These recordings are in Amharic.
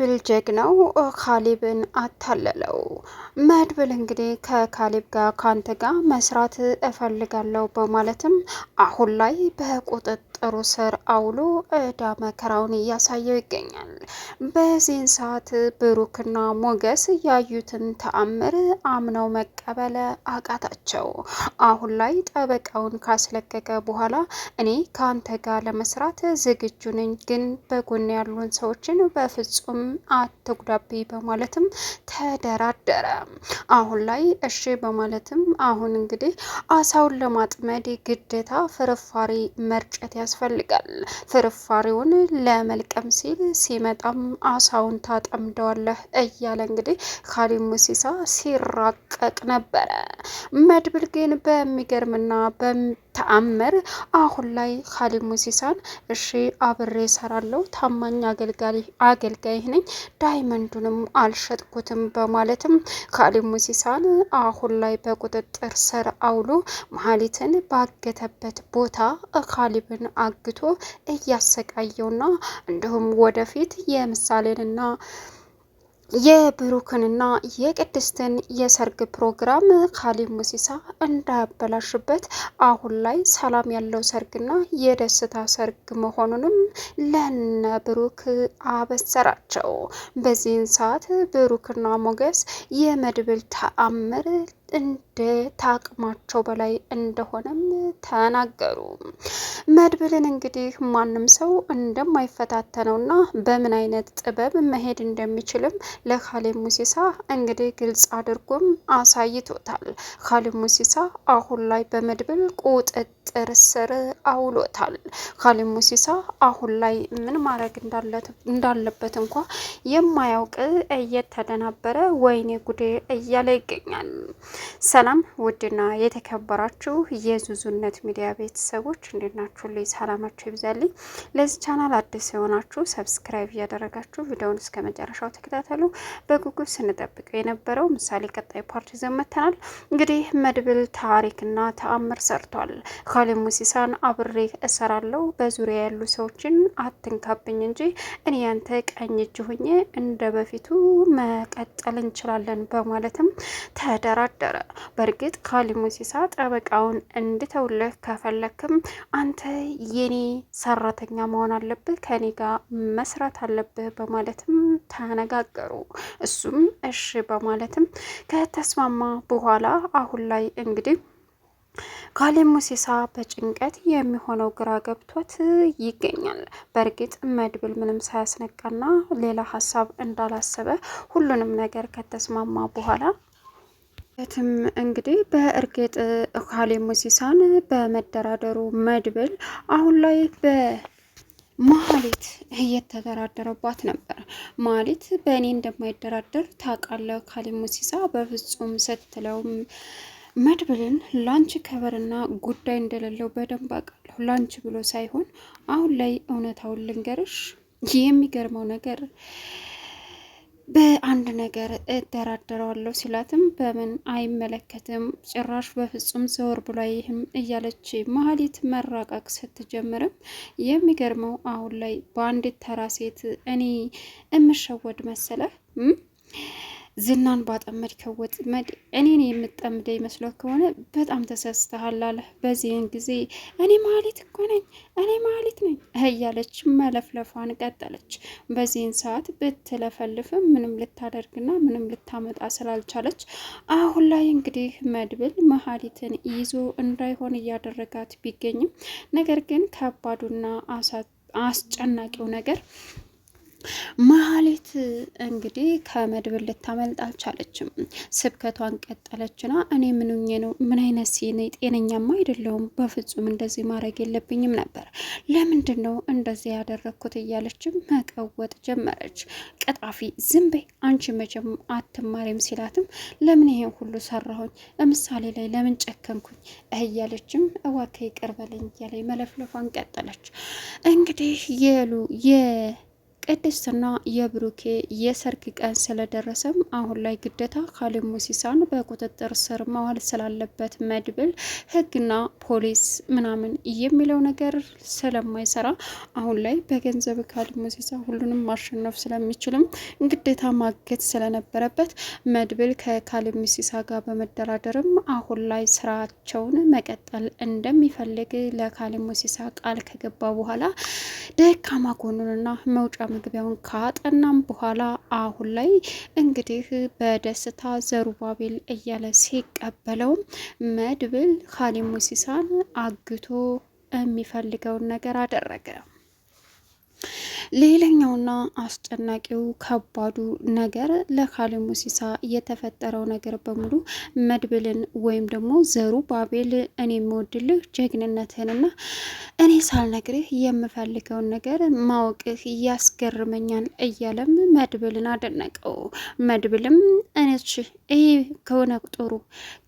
መድብል ጀግናው ካሌብን አታለለው። መድብል እንግዲህ ከካሌብ ጋር ካንተ ጋር መስራት እፈልጋለሁ በማለትም አሁን ላይ በቁጥጥሩ ስር አውሎ እዳ መከራውን እያሳየው ይገኛል። በዚህን ሰዓት ብሩክና ሞገስ ያዩትን ተአምር አምነው መቀበል አቃታቸው። አሁን ላይ ጠበቃውን ካስለቀቀ በኋላ እኔ ካንተ ጋር ለመስራት ዝግጁ ነኝ፣ ግን በጎን ያሉን ሰዎችን በፍጹም አትጉዳቢ በማለትም ተደራደረ። አሁን ላይ እሺ በማለትም አሁን እንግዲህ አሳውን ለማጥመድ ግዴታ ፍርፋሪ መርጨት ያስፈልጋል። ፍርፋሪውን ለመልቀም ሲል ሲመጣም አሳውን ታጠምደዋለህ እያለ እንግዲህ ካሌብ ሙሲሳ ሲራቀቅ ነበረ። መድብል ግን በሚገርምና ተአምር አሁን ላይ ካሌብ ሙሲሳን እሺ አብሬ እሰራለሁ፣ ታማኝ አገልጋይ ነኝ፣ ዳይመንዱንም አልሸጥኩትም በማለትም ካሌብ ሙሲሳን አሁን ላይ በቁጥጥር ስር አውሎ መሀሊትን ባገተበት ቦታ ካሌብን አግቶ እያሰቃየውና እንዲሁም ወደፊት የምሳሌንና የብሩክንና የቅድስትን የሰርግ ፕሮግራም ካሌብ ሙሲሳ እንዳያበላሽበት አሁን ላይ ሰላም ያለው ሰርግና የደስታ ሰርግ መሆኑንም ለነ ብሩክ አበሰራቸው። በዚህን ሰዓት ብሩክና ሞገስ የመድብል ተአምር እንደ ታቅማቸው በላይ እንደሆነም ተናገሩ። መድብልን እንግዲህ ማንም ሰው እንደማይፈታተነውና በምን አይነት ጥበብ መሄድ እንደሚችልም ለካሌብ ሙሲሳ እንግዲህ ግልጽ አድርጎም አሳይቶታል። ካሌብ ሙሲሳ አሁን ላይ በመድብል ቁጥጥር ስር አውሎታል። ካሌብ ሙሲሳ አሁን ላይ ምን ማድረግ እንዳለበት እንኳ የማያውቅ እየተደናበረ ወይኔ ጉዴ እያለ ይገኛል። ሰላም ውድና የተከበራችሁ የዙዙነት ሚዲያ ቤተሰቦች እንዴት ናችሁ? ላይ ሰላማችሁ ይብዛልኝ። ለዚህ ቻናል አዲስ የሆናችሁ ሰብስክራይብ እያደረጋችሁ ቪዲዮውን እስከ መጨረሻው ተከታተሉ። በጉጉት ስንጠብቀው የነበረው ምሳሌ ቀጣይ ፓርት ይዘን መጥተናል። እንግዲህ መድብል ታሪክና ተአምር ሰርቷል። ካሌብ ሙሲሳን አብሬ እሰራለሁ፣ በዙሪያ ያሉ ሰዎችን አትንካብኝ እንጂ እኔ ያንተ ቀኝ እጅ ሁኜ እንደ በፊቱ መቀጠል እንችላለን በማለትም ተደራደረ። በእርግጥ ካሌብ ሙሲሳ ጠበቃውን እንድተውልህ ከፈለክም አንተ የኔ ሰራተኛ መሆን አለብህ፣ ከኔ ጋር መስራት አለብህ በማለትም ተነጋገሩ። እሱም እሺ በማለትም ከተስማማ በኋላ አሁን ላይ እንግዲህ ካሌብ ሙሲሳ በጭንቀት የሚሆነው ግራ ገብቶት ይገኛል። በእርግጥ መድብል ምንም ሳያስነቃና ሌላ ሀሳብ እንዳላሰበ ሁሉንም ነገር ከተስማማ በኋላ እንግዲህ በእርግጥ ካሌብ ሙሲሳን በመደራደሩ መድብል አሁን ላይ በመሀሊት እየተደራደረባት ነበር። መሀሊት በእኔ እንደማይደራደር ታውቃለህ ካሌብ ሙሲሳ በፍጹም ስትለውም መድብልን ላንቺ ከበርና ጉዳይ እንደሌለው በደንብ አውቃለሁ፣ ላንቺ ብሎ ሳይሆን አሁን ላይ እውነታውን ልንገርሽ፣ የሚገርመው ነገር በአንድ ነገር እደራደረዋለሁ ሲላትም በምን አይመለከትም፣ ጭራሽ በፍጹም ዘወር ብሎ ይህም እያለች መሀሊት መራቃቅ ስትጀምርም የሚገርመው አሁን ላይ በአንዲት ተራ ሴት እኔ እምሸወድ መሰለህ? ዝናን ባጠመድከው ወጥመድ እኔን የምጠምደ ይመስለው ከሆነ በጣም ተሰስተሃል አለ። በዚህን ጊዜ እኔ መሀሊት እኮ ነኝ፣ እኔ መሀሊት ነኝ እያለች መለፍለፏን ቀጠለች። በዚህን ሰዓት ብትለፈልፍም ምንም ልታደርግና ምንም ልታመጣ ስላልቻለች አሁን ላይ እንግዲህ መድብል መሀሊትን ይዞ እንዳይሆን እያደረጋት ቢገኝም ነገር ግን ከባዱና አስጨናቂው ነገር መሀሊት እንግዲህ ከመድብል ልታመልጥ አልቻለችም። ስብከቷን ቀጠለችና እኔ ምንኜ ነው? ምን አይነት ሲኔ? ጤነኛማ አይደለሁም፣ በፍጹም እንደዚህ ማድረግ የለብኝም ነበር፣ ለምንድን ነው እንደዚህ ያደረግኩት? እያለችም መቀወጥ ጀመረች። ቀጣፊ ዝም በይ አንቺ መቼም አትማሪም ሲላትም ለምን ይሄን ሁሉ ሰራሁኝ? ለምሳሌ ላይ ለምን ጨከንኩኝ? እያለችም እዋከ ይቅር በለኝ እያለች መለፍለፏን ቀጠለች። እንግዲህ ቅድስትና የብሩኬ የሰርግ ቀን ስለደረሰም አሁን ላይ ግዴታ ካሌብ ሙሲሳን በቁጥጥር ስር ማዋል ስላለበት መድብል ሕግና ፖሊስ ምናምን የሚለው ነገር ስለማይሰራ አሁን ላይ በገንዘብ ካሌብ ሙሲሳ ሁሉንም ማሸነፍ ስለሚችልም ግዴታ ማገት ስለነበረበት መድብል ከካሌብ ሙሲሳ ጋር በመደራደርም አሁን ላይ ስራቸውን መቀጠል እንደሚፈልግ ለካሌብ ሙሲሳ ቃል ከገባ በኋላ ደካማ ጎኑንና መውጫ መግቢያውን ካጠናም በኋላ አሁን ላይ እንግዲህ በደስታ ዘሩባቤል እያለ ሲቀበለውም መድብል ካሌብ ሙሲሳን አግቶ የሚፈልገውን ነገር አደረገ። ሌላኛውና አስጨናቂው ከባዱ ነገር ለካሌብ ሙሲሳ የተፈጠረው ነገር በሙሉ መድብልን ወይም ደግሞ ዘሩባቤል እኔ የምወድልህ ጀግንነትህንና እኔ ሳልነግርህ የምፈልገውን ነገር ማወቅህ ያስገርመኛል እያለም መድብልን አደነቀው። መድብልም እኔች ይህ ከሆነ ጥሩ፣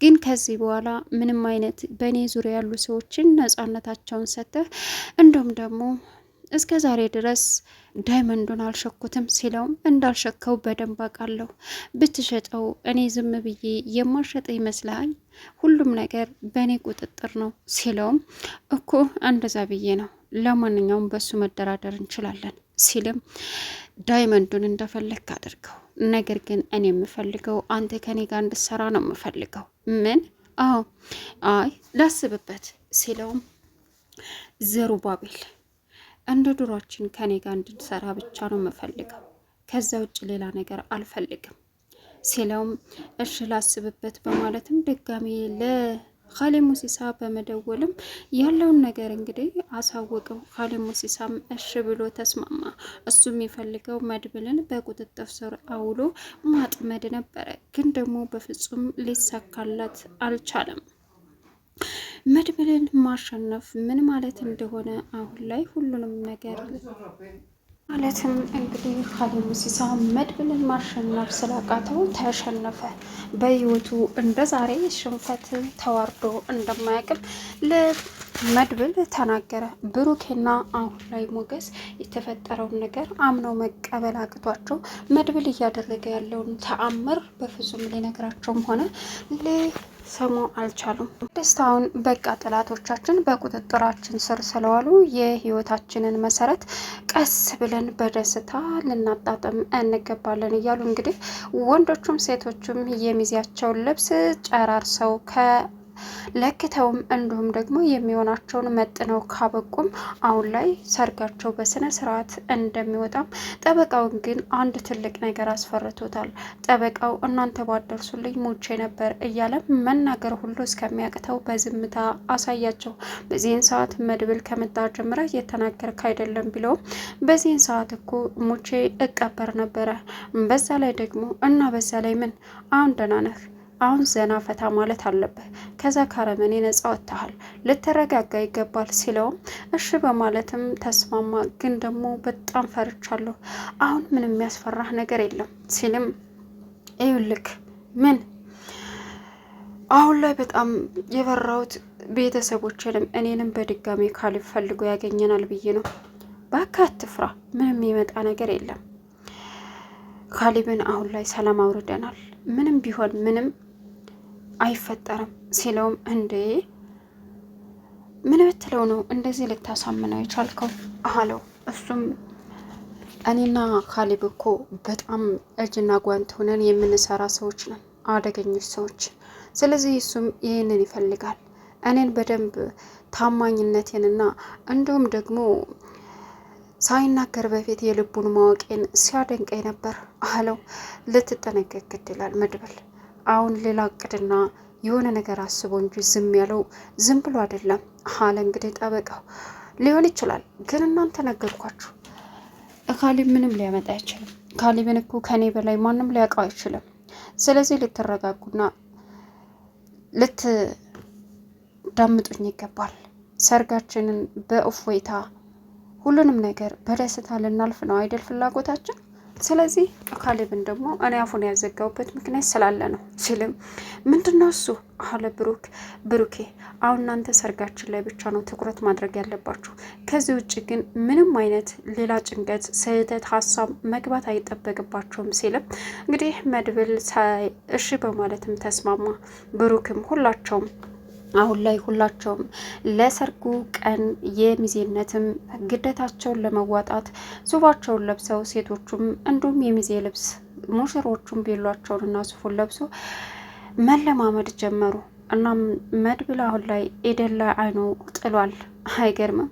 ግን ከዚህ በኋላ ምንም አይነት በእኔ ዙሪያ ያሉ ሰዎችን ነጻነታቸውን ሰጥተህ እንዲሁም ደግሞ እስከ ዛሬ ድረስ ዳይመንዱን አልሸኩትም ሲለውም እንዳልሸከው በደንብ አውቃለሁ። ብትሸጠው እኔ ዝም ብዬ የማሸጥ ይመስልሃል? ሁሉም ነገር በእኔ ቁጥጥር ነው ሲለውም እኮ እንደዛ ብዬ ነው። ለማንኛውም በሱ መደራደር እንችላለን ሲልም ዳይመንዱን እንደፈለግ አድርገው፣ ነገር ግን እኔ የምፈልገው አንተ ከኔ ጋር እንድትሰራ ነው የምፈልገው። ምን? አዎ፣ አይ ላስብበት ሲለውም ዘሩባቤል እንደ ዱሯችን ከኔ ጋር እንድንሰራ ብቻ ነው የምፈልገው፣ ከዛ ውጭ ሌላ ነገር አልፈልግም ሲለውም እሺ ላስብበት በማለትም ድጋሜ ለካሌብ ሙሲሳ በመደወልም ያለውን ነገር እንግዲህ አሳወቀው። ካሌብ ሙሲሳም እሺ ብሎ ተስማማ። እሱ የሚፈልገው መድብልን በቁጥጥር ስር አውሎ ማጥመድ ነበረ፣ ግን ደግሞ በፍጹም ሊሳካላት አልቻለም። መድብልን ማሸነፍ ምን ማለት እንደሆነ አሁን ላይ ሁሉንም ነገር ማለትም እንግዲህ ካሌብ ሙሲሳ መድብልን ማሸነፍ ስላቃተው ተሸነፈ። በህይወቱ እንደ ዛሬ ሽንፈት ተዋርዶ እንደማያውቅም ለመድብል ተናገረ። ብሩኬና አሁን ላይ ሞገስ የተፈጠረውን ነገር አምነው መቀበል አቅቷቸው መድብል እያደረገ ያለውን ተአምር በፍጹም ሊነግራቸውም ሆነ ሰሙ አልቻሉም። ደስታውን በቃ ጠላቶቻችን በቁጥጥራችን ስር ስለዋሉ የህይወታችንን መሰረት ቀስ ብለን በደስታ ልናጣጥም እንገባለን እያሉ እንግዲህ ወንዶቹም ሴቶቹም የሚዜያቸውን ልብስ ጨራርሰው ለክተውም እንዲሁም ደግሞ የሚሆናቸውን መጥነው ካበቁም አሁን ላይ ሰርጋቸው በስነ ስርዓት እንደሚወጣም፣ ጠበቃውን ግን አንድ ትልቅ ነገር አስፈርቶታል። ጠበቃው እናንተ ባደርሱልኝ ሙቼ ነበር እያለ መናገር ሁሉ እስከሚያቅተው በዝምታ አሳያቸው። በዚህን ሰዓት መድብል ከመጣ ጀምረ እየተናገርክ አይደለም ቢለውም በዚህን ሰዓት እኮ ሙቼ እቀበር ነበረ፣ በዛ ላይ ደግሞ እና በዛ ላይ ምን አሁን ደህና ነህ፣ አሁን ዘና ፈታ ማለት አለብህ፣ ከዛ ካረመኔ ነጻ ወጥተሃል፣ ልትረጋጋ ይገባል ሲለውም እሺ በማለትም ተስማማ። ግን ደግሞ በጣም ፈርቻለሁ፣ አሁን ምንም የሚያስፈራህ ነገር የለም ሲልም ይኸውልህ ምን አሁን ላይ በጣም የፈራሁት ቤተሰቦችንም እኔንም በድጋሚ ካሌብ ፈልጎ ያገኘናል ብዬ ነው። እባክህ አትፍራ፣ ምንም የሚመጣ ነገር የለም። ካሌብን አሁን ላይ ሰላም አውርደናል፣ ምንም ቢሆን ምንም አይፈጠርም ሲለውም እንዴ ምን ብትለው ነው እንደዚህ ልታሳምነው የቻልከው አለው። እሱም እኔና ካሌብ እኮ በጣም እጅና ጓንት ሆነን የምንሰራ ሰዎች ነን፣ አደገኞች ሰዎች። ስለዚህ እሱም ይህንን ይፈልጋል። እኔን በደንብ ታማኝነቴንና እንዲሁም ደግሞ ሳይናገር በፊት የልቡን ማወቄን ሲያደንቀኝ ነበር አለው። ልትጠነቀቅ ግድ ይላል መድብል። አሁን ሌላ እቅድና የሆነ ነገር አስቦ እንጂ ዝም ያለው ዝም ብሎ አይደለም አለ። እንግዲህ ጠበቃው ሊሆን ይችላል፣ ግን እናንተ ነገርኳችሁ፣ ካሌብ ምንም ሊያመጣ አይችልም። ካሌብን እኮ ከኔ በላይ ማንም ሊያውቀው አይችልም። ስለዚህ ልትረጋጉና ልትዳምጡኝ ይገባል። ሰርጋችንን በእፎይታ ሁሉንም ነገር በደስታ ልናልፍ ነው አይደል ፍላጎታችን? ስለዚህ ካሌብን ደግሞ እኔ አፉን ያዘጋውበት ምክንያት ስላለ ነው ሲልም ምንድነው እሱ አለ ብሩኬ አሁን እናንተ ሰርጋችን ላይ ብቻ ነው ትኩረት ማድረግ ያለባችሁ። ከዚህ ውጭ ግን ምንም አይነት ሌላ ጭንቀት፣ ስህተት ሀሳብ መግባት አይጠበቅባቸውም ሲልም እንግዲህ መድብል እሺ በማለትም ተስማማ። ብሩክም ሁላቸውም አሁን ላይ ሁላቸውም ለሰርጉ ቀን የሚዜነትም ግዴታቸውን ለመዋጣት ሱፋቸውን ለብሰው ሴቶቹም እንዲሁም የሚዜ ልብስ ሙሽሮቹም ቤሏቸውንና ሱፉን ለብሶ መለማመድ ጀመሩ። እናም መድብል አሁን ላይ ኤደን ላይ አይኑ ጥሏል። አይገርምም?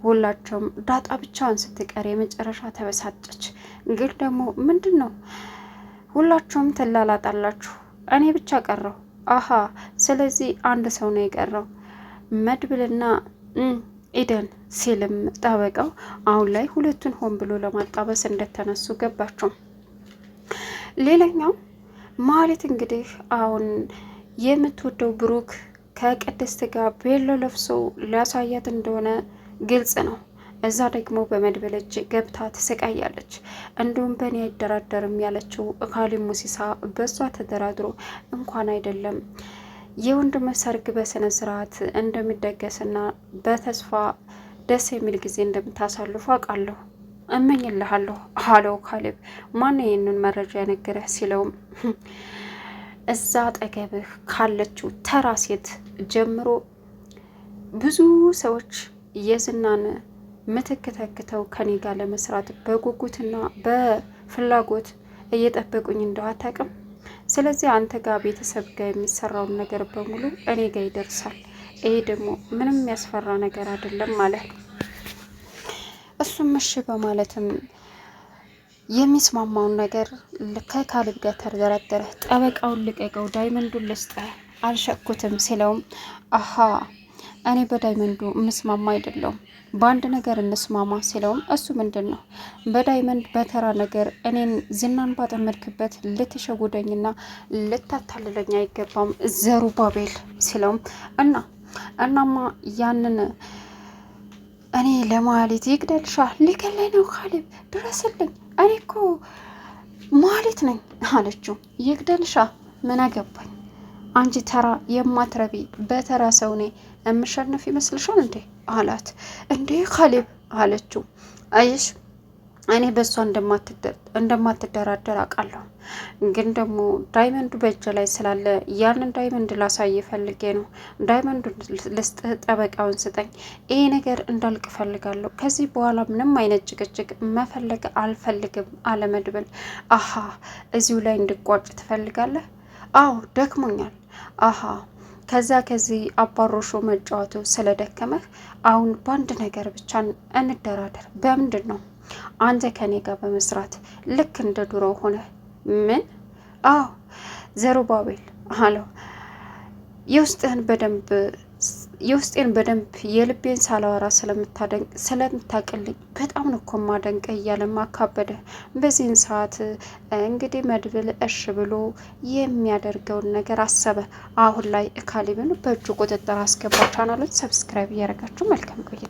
ሁላቸውም ዳጣ ብቻዋን ስትቀር የመጨረሻ ተበሳጨች። ግን ደግሞ ምንድን ነው ሁላቸውም ትላላጣላችሁ፣ እኔ ብቻ ቀረው። አሀ ስለዚህ አንድ ሰው ነው የቀረው መድብልና ኤደን ሲልም ጠበቃው አሁን ላይ ሁለቱን ሆን ብሎ ለማጣበስ እንደተነሱ ገባቸው። ሌላኛው ማለት እንግዲህ አሁን የምትወደው ብሩክ ከቅድስት ጋር ቤሎ ለብሶ ሊያሳያት እንደሆነ ግልጽ ነው። እዛ ደግሞ በመድብል እጅ ገብታ ትሰቃያለች። እንዲሁም በእኔ አይደራደርም ያለችው ካሌብ ሙሲሳ በሷ ተደራድሮ እንኳን አይደለም የወንድም ሰርግ በስነ ስርዓት እንደሚደገስና በተስፋ ደስ የሚል ጊዜ እንደምታሳልፉ አውቃለሁ፣ እመኝልሃለሁ አለው ካሌብ። ማን ይህንን መረጃ የነገረህ ሲለውም እዛ አጠገብህ ካለችው ተራ ሴት ጀምሮ ብዙ ሰዎች የዝናን ምትክተክተው ከኔ ጋር ለመስራት በጉጉትና በፍላጎት እየጠበቁኝ እንደው አታውቅም። ስለዚህ አንተ ጋር ቤተሰብ ጋር የሚሰራውን ነገር በሙሉ እኔ ጋር ይደርሳል። ይሄ ደግሞ ምንም የሚያስፈራ ነገር አይደለም ማለት ነው። እሱም እሺ በማለትም የሚስማማውን ነገር ከካሌብ ጋር ተደረደረ። ጠበቃውን ልቀቀው፣ ዳይመንዱን ልስጥህ፣ አልሸኩትም ሲለውም አሀ እኔ በዳይመንዱ ምስማማ አይደለውም፣ በአንድ ነገር እንስማማ ሲለውም እሱ ምንድን ነው በዳይመንድ በተራ ነገር እኔን ዝናን ባጠመድክበት ልትሸጉደኝና ልታታልለኝ አይገባም ዘሩባቤል ሲለውም እናማ ያንን እኔ ለማለት ይግደልሻ ሊገለኝ ነው ካሌብ ድረስልኝ፣ እኔ እኮ ማለት ነኝ አለችው። ይግደልሻ ምን አገባኝ፣ አንቺ ተራ የማትረቢ በተራ ሰው እኔ የምሸነፍ ይመስልሻል እንዴ አላት። እንዴ ካሌብ አለችው። አይሽ እኔ በእሷ እንደማትደራደር አውቃለሁ፣ ግን ደግሞ ዳይመንዱ በእጅ ላይ ስላለ ያንን ዳይመንድ ላሳይ ፈልጌ ነው። ዳይመንዱ ልስጥ፣ ጠበቃውን ስጠኝ፣ ይሄ ነገር እንዳልቅ ፈልጋለሁ። ከዚህ በኋላ ምንም አይነት ጭቅጭቅ መፈለግ አልፈልግም አለ መድብል። አሀ እዚሁ ላይ እንድቋጭ ትፈልጋለህ? አዎ ደክሞኛል። አሀ ከዚህ አባሮሾ መጫወቱ ስለደከመህ አሁን በአንድ ነገር ብቻ እንደራደር። በምንድን ነው? አንተ ከኔ ጋር በመስራት ልክ እንደ ድሮ ሆነ። ምን? አዎ ዘሩባቤል አለው። የውስጤን በደንብ የልቤን ሳላወራ ስለምታቅልኝ በጣም ነው እኮ ማደንቅ እያለ ማካበደ። በዚህን ሰዓት እንግዲህ መድብል እሽ ብሎ የሚያደርገውን ነገር አሰበ። አሁን ላይ ካሌብን በእጁ ቁጥጥር አስገባ። ቻናሉን ሰብስክራይብ እያደረጋችሁ መልካም ቆይታ